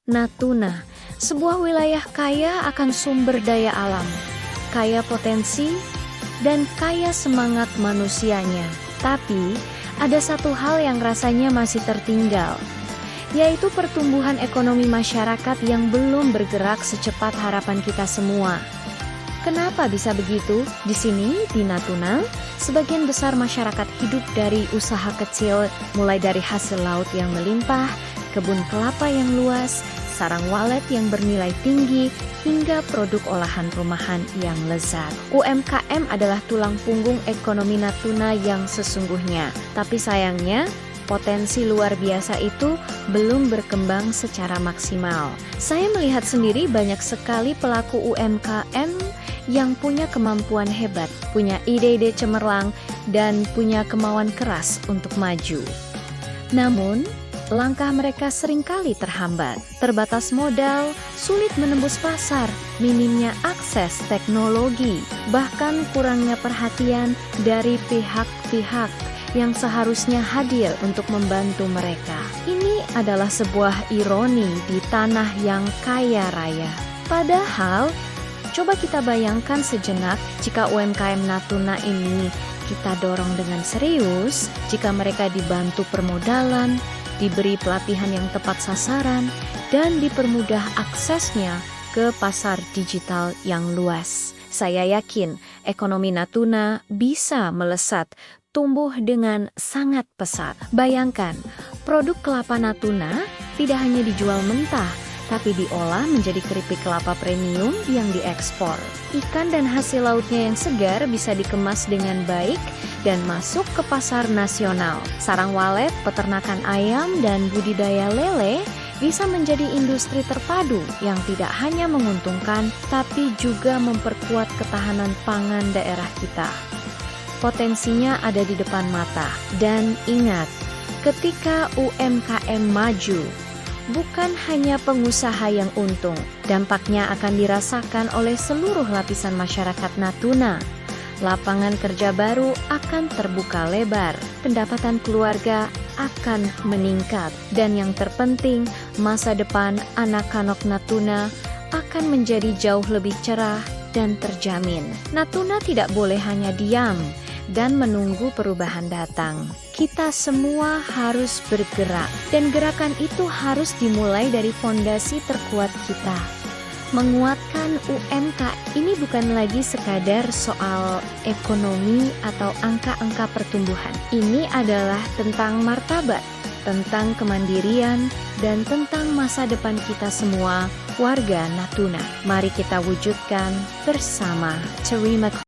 Natuna, sebuah wilayah kaya akan sumber daya alam, kaya potensi, dan kaya semangat manusianya. Tapi, ada satu hal yang rasanya masih tertinggal, yaitu pertumbuhan ekonomi masyarakat yang belum bergerak secepat harapan kita semua. Kenapa bisa begitu? Di sini, di Natuna, sebagian besar masyarakat hidup dari usaha kecil, mulai dari hasil laut yang melimpah, kebun kelapa yang luas, sarang walet yang bernilai tinggi, hingga produk olahan rumahan yang lezat. UMKM adalah tulang punggung ekonomi Natuna yang sesungguhnya. Tapi sayangnya, potensi luar biasa itu belum berkembang secara maksimal. Saya melihat sendiri banyak sekali pelaku UMKM yang punya kemampuan hebat, punya ide-ide cemerlang, dan punya kemauan keras untuk maju. Namun, langkah mereka seringkali terhambat, terbatas modal, sulit menembus pasar, minimnya akses teknologi, bahkan kurangnya perhatian dari pihak-pihak yang seharusnya hadir untuk membantu mereka. Ini adalah sebuah ironi di tanah yang kaya raya. Padahal, coba kita bayangkan sejenak jika UMKM Natuna ini kita dorong dengan serius, jika mereka dibantu permodalan, diberi pelatihan yang tepat sasaran, dan dipermudah aksesnya ke pasar digital yang luas. Saya yakin ekonomi Natuna bisa melesat, tumbuh dengan sangat pesat. Bayangkan, produk kelapa Natuna tidak hanya dijual mentah, tapi diolah menjadi keripik kelapa premium yang diekspor. Ikan dan hasil lautnya yang segar bisa dikemas dengan baik dan masuk ke pasar nasional. Sarang walet, peternakan ayam, dan budidaya lele bisa menjadi industri terpadu yang tidak hanya menguntungkan, tapi juga memperkuat ketahanan pangan daerah kita. Potensinya ada di depan mata. Dan ingat, ketika UMKM maju, bukan hanya pengusaha yang untung, dampaknya akan dirasakan oleh seluruh lapisan masyarakat Natuna. Lapangan kerja baru akan terbuka lebar, pendapatan keluarga akan meningkat, dan yang terpenting, masa depan anak-anak Natuna akan menjadi jauh lebih cerah dan terjamin. Natuna tidak boleh hanya diam dan menunggu perubahan datang. Kita semua harus bergerak, dan gerakan itu harus dimulai dari fondasi terkuat kita. Menguatkan UMKM ini bukan lagi sekadar soal ekonomi atau angka-angka pertumbuhan. Ini adalah tentang martabat, tentang kemandirian, dan tentang masa depan kita semua, warga Natuna. Mari kita wujudkan bersama. Terima kasih.